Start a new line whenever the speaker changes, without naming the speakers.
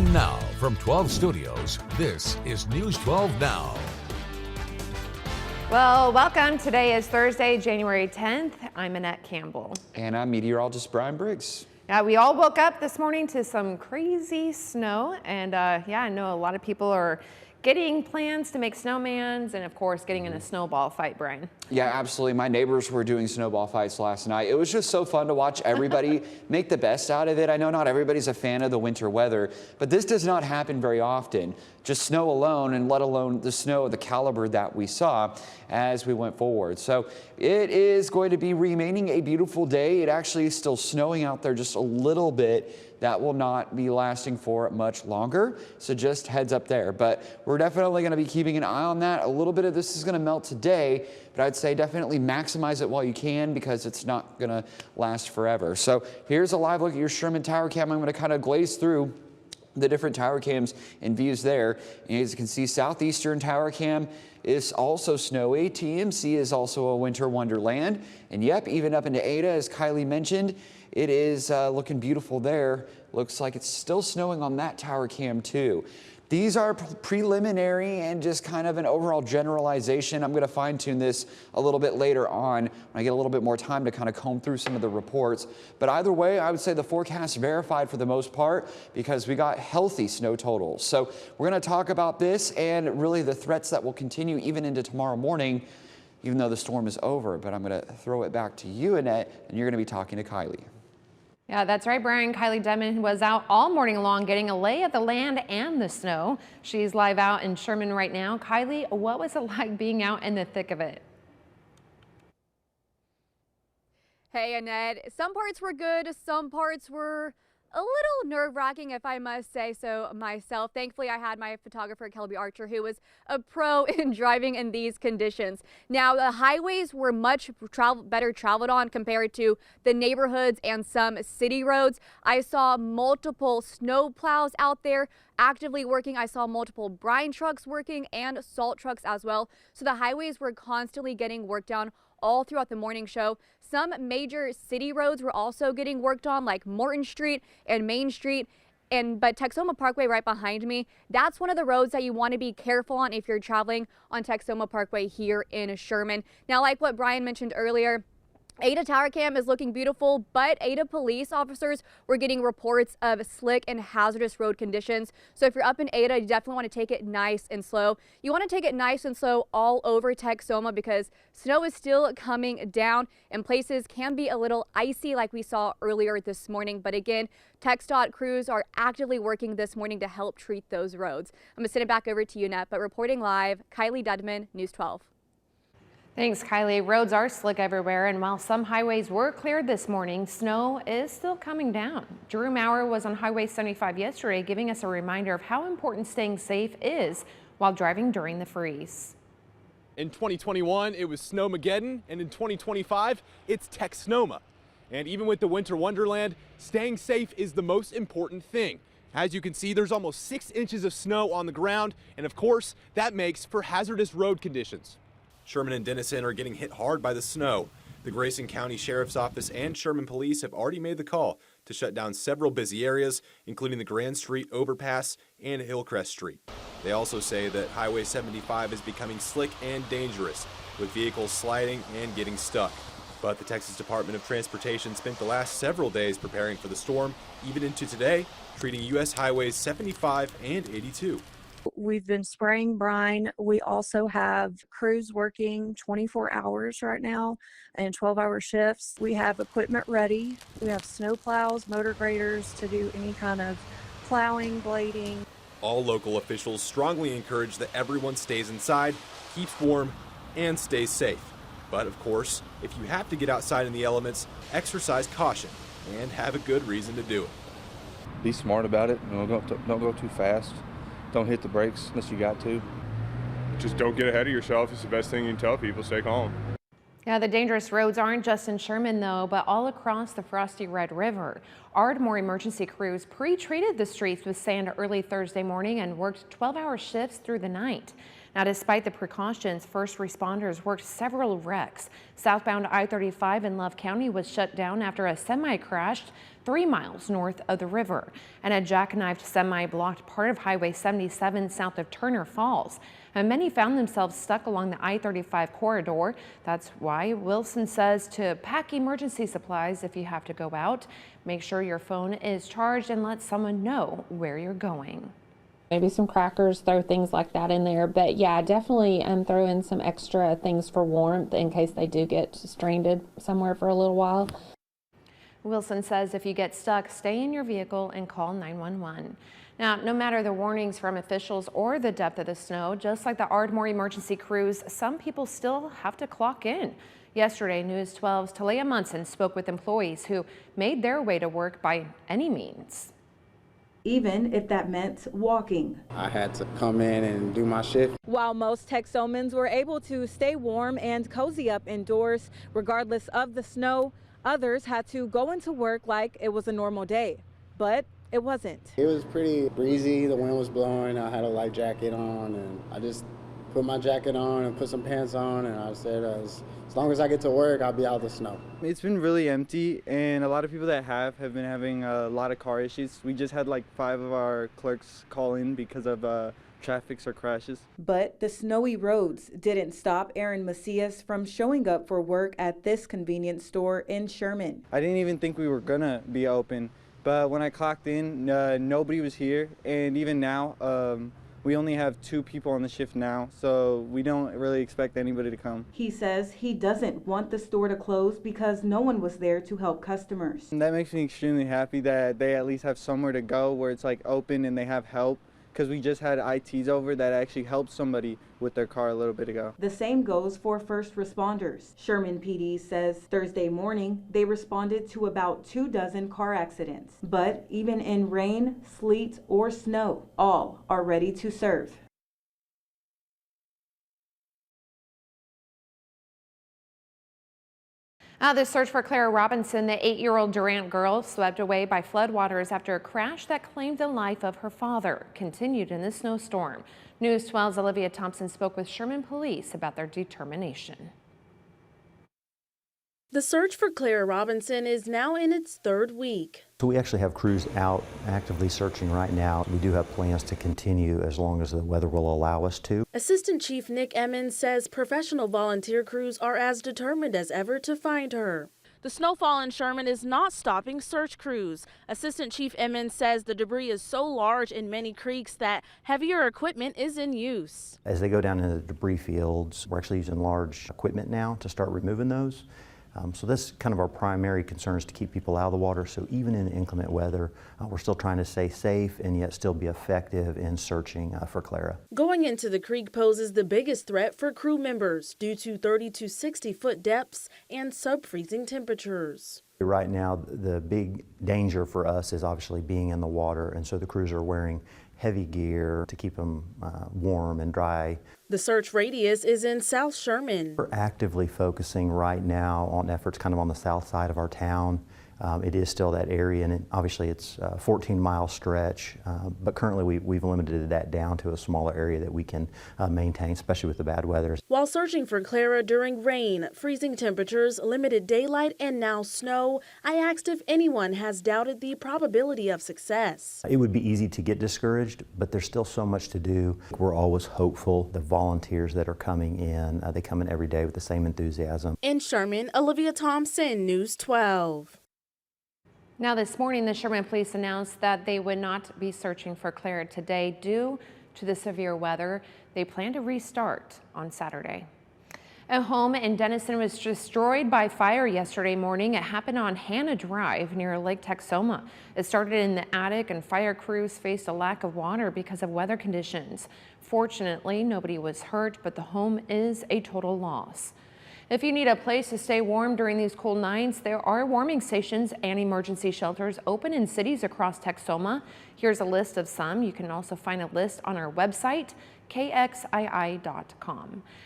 And now, from 12 Studios, this is News 12 Now.
Well, welcome. Today is Thursday, January 10th. I'm Annette Campbell.
And I'm meteorologist Brian Briggs.
Yeah, we all woke up this morning to some crazy snow. And I know a lot of people are getting plans to make snowmans and, of course, getting in a snowball fight, Brian.
Yeah, absolutely. My neighbors were doing snowball fights last night. It was just so fun to watch everybody make the best out of it. I know not everybody's a fan of the winter weather, but this does not happen very often. Just snow alone, and let alone the snow of the caliber that we saw as we went forward. So it is going to be remaining a beautiful day. It actually is still snowing out there just a little bit. That will not be lasting for much longer, so just heads up there. But we're definitely going to be keeping an eye on that. A little bit of this is going to melt today, but I'd say definitely maximize it while you can because it's not going to last forever. So here's a live look at your Sherman Tower Cam. I'm going to kind of glaze through the different tower cams and views there. And as you can see, southeastern tower cam is also snowy. TMC is also a winter wonderland. And yep, even up into Ada, as Kylie mentioned, it is looking beautiful there. Looks like it's still snowing on that tower cam too. These are preliminary and just kind of an overall generalization. I'm going to fine tune this a little bit later on when I get a little bit more time to kind of comb through some of the reports. But either way, I would say the forecast verified for the most part because we got healthy snow totals. So we're going to talk about this and really the threats that will continue even into tomorrow morning, even though the storm is over. But I'm going to throw it back to you, Annette, and you're going to be talking to Kylie.
Yeah, that's right, Brian. Kylie Denman was out all morning long getting a lay of the land and the snow. She's live out in Sherman right now. Kylie, what was it like being out in the thick of it?
Hey, Annette. Some parts were good. Some parts were a little nerve-wracking, if I must say so myself. Thankfully, I had my photographer, Kelby Archer, who was a pro in driving in these conditions. Now, the highways were much better traveled on compared to the neighborhoods and some city roads. I saw multiple snow plows out there actively working. I saw multiple brine trucks working and salt trucks as well. So the highways were constantly getting worked on all throughout the morning show. Some major city roads were also getting worked on, like Morton Street and Main Street. But Texoma Parkway right behind me, that's one of the roads that you want to be careful on if you're traveling on Texoma Parkway here in Sherman. Now, like what Brian mentioned earlier, Ada Tower Cam is looking beautiful, but Ada police officers were getting reports of slick and hazardous road conditions. So if you're up in Ada, you definitely want to take it nice and slow. You want to take it nice and slow all over Texoma because snow is still coming down and places can be a little icy like we saw earlier this morning. But again, TxDOT crews are actively working this morning to help treat those roads. I'm going to send it back over to you, Net, but reporting live, Kylie Denman, News 12.
Thanks, Kylie. Roads are slick everywhere, and while some highways were cleared this morning, snow is still coming down. Drew Maurer was on Highway 75 yesterday, giving us a reminder of how important staying safe is while driving during the freeze.
In 2021, it was Snowmageddon, and in 2025, it's Texoma. And even with the winter wonderland, staying safe is the most important thing. As you can see, there's almost 6 inches of snow on the ground, and of course, that makes for hazardous road conditions. Sherman and Denison are getting hit hard by the snow. The Grayson County Sheriff's Office and Sherman Police have already made the call to shut down several busy areas, including the Grand Street overpass and Hillcrest Street. They also say that Highway 75 is becoming slick and dangerous, with vehicles sliding and getting stuck. But the Texas Department of Transportation spent the last several days preparing for the storm, even into today, treating U.S. Highways 75 and 82.
We've been spraying brine. We also have crews working 24 hours right now and 12-hour shifts. We have equipment ready. We have snow plows, motor graders to do any kind of plowing, blading.
All local officials strongly encourage that everyone stays inside, keeps warm, and stays safe. But of course, if you have to get outside in the elements, exercise caution and have a good reason to do it.
Be smart about it. Don't go too fast. Don't hit the brakes unless you got to.
Just don't get ahead of yourself. It's the best thing you can tell people. Stay calm.
Yeah, the dangerous roads aren't just in Sherman, though, but all across the frosty Red River. Ardmore emergency crews pre-treated the streets with sand early Thursday morning and worked 12-hour shifts through the night. Now, despite the precautions, first responders worked several wrecks. Southbound I-35 in Love County was shut down after a semi crashed. 3 miles north of the river. And a jackknifed semi blocked part of Highway 77 south of Turner Falls. And many found themselves stuck along the I-35 corridor. That's why Wilson says to pack emergency supplies if you have to go out. Make sure your phone is charged and let someone know where you're going.
Maybe some crackers, throw things like that in there. But yeah, definitely throw in some extra things for warmth in case they do get stranded somewhere for a little while.
Wilson says if you get stuck, stay in your vehicle and call 911. Now, no matter the warnings from officials or the depth of the snow, just like the Ardmore emergency crews, some people still have to clock in. Yesterday, News 12's Talia Munson spoke with employees who made their way to work by any means.
Even if that meant walking.
I had to come in and do my shift.
While most Texomans were able to stay warm and cozy up indoors, regardless of the snow, others had to go into work like it was a normal day. But it wasn't.
It was pretty breezy, the wind was blowing, I had a light jacket on, and I just put my jacket on and put some pants on, and I said as long as I get to work, I'll be out of the snow.
It's been really empty, and a lot of people that have been having a lot of car issues. We just had like 5 of our clerks call in because of traffic or crashes.
But the snowy roads didn't stop Aaron Macias from showing up for work at this convenience store in Sherman.
I didn't even think we were gonna be open, but when I clocked in, nobody was here, and even now, we only have 2 people on the shift now, so we don't really expect anybody to come.
He says he doesn't want the store to close because no one was there to help customers.
And that makes me extremely happy that they at least have somewhere to go where it's like open and they have help, because we just had ITs over that actually helped somebody with their car a little bit ago.
The same goes for first responders. Sherman PD says Thursday morning they responded to about 24 car accidents. But even in rain, sleet, or snow, all are ready to serve.
The search for Clara Robinson, the 8-year-old Durant girl swept away by floodwaters after a crash that claimed the life of her father, continued in the snowstorm. News 12's Olivia Thompson spoke with Sherman Police about their determination.
The search for Clara Robinson is now in its 3rd week.
So we actually have crews out actively searching right now. We do have plans to continue as long as the weather will allow us to.
Assistant Chief Nick Emmons says professional volunteer crews are as determined as ever to find her. The snowfall in Sherman is not stopping search crews. Assistant Chief Emmons says the debris is so large in many creeks that heavier equipment is in use.
As they go down into the debris fields, we're actually using large equipment now to start removing those. So that's kind of our primary concern, is to keep people out of the water. So even in inclement weather, we're still trying to stay safe and yet still be effective in searching for Clara.
Going into the creek poses the biggest threat for crew members due to 30 to 60 foot depths and sub-freezing temperatures.
Right now, the big danger for us is obviously being in the water, and so the crews are wearing heavy gear to keep them warm and dry.
The search radius is in South Sherman.
We're actively focusing right now on efforts kind of on the south side of our town. It is still that area, and obviously it's a 14-mile stretch, but currently we've limited that down to a smaller area that we can maintain, especially with the bad weather.
While searching for Clara during rain, freezing temperatures, limited daylight, and now snow, I asked if anyone has doubted the probability of success.
It would be easy to get discouraged, but there's still so much to do. We're always hopeful. The volunteers that are coming in, they come in every day with the same enthusiasm.
In Sherman, Olivia Thompson, News 12.
Now this morning, the Sherman Police announced that they would not be searching for Clara today due to the severe weather. They plan to restart on Saturday. A home in Denison was destroyed by fire yesterday morning. It happened on Hannah Drive near Lake Texoma. It started in the attic, and fire crews faced a lack of water because of weather conditions. Fortunately, nobody was hurt, but the home is a total loss. If you need a place to stay warm during these cold nights, there are warming stations and emergency shelters open in cities across Texoma. Here's a list of some. You can also find a list on our website, KXII.com.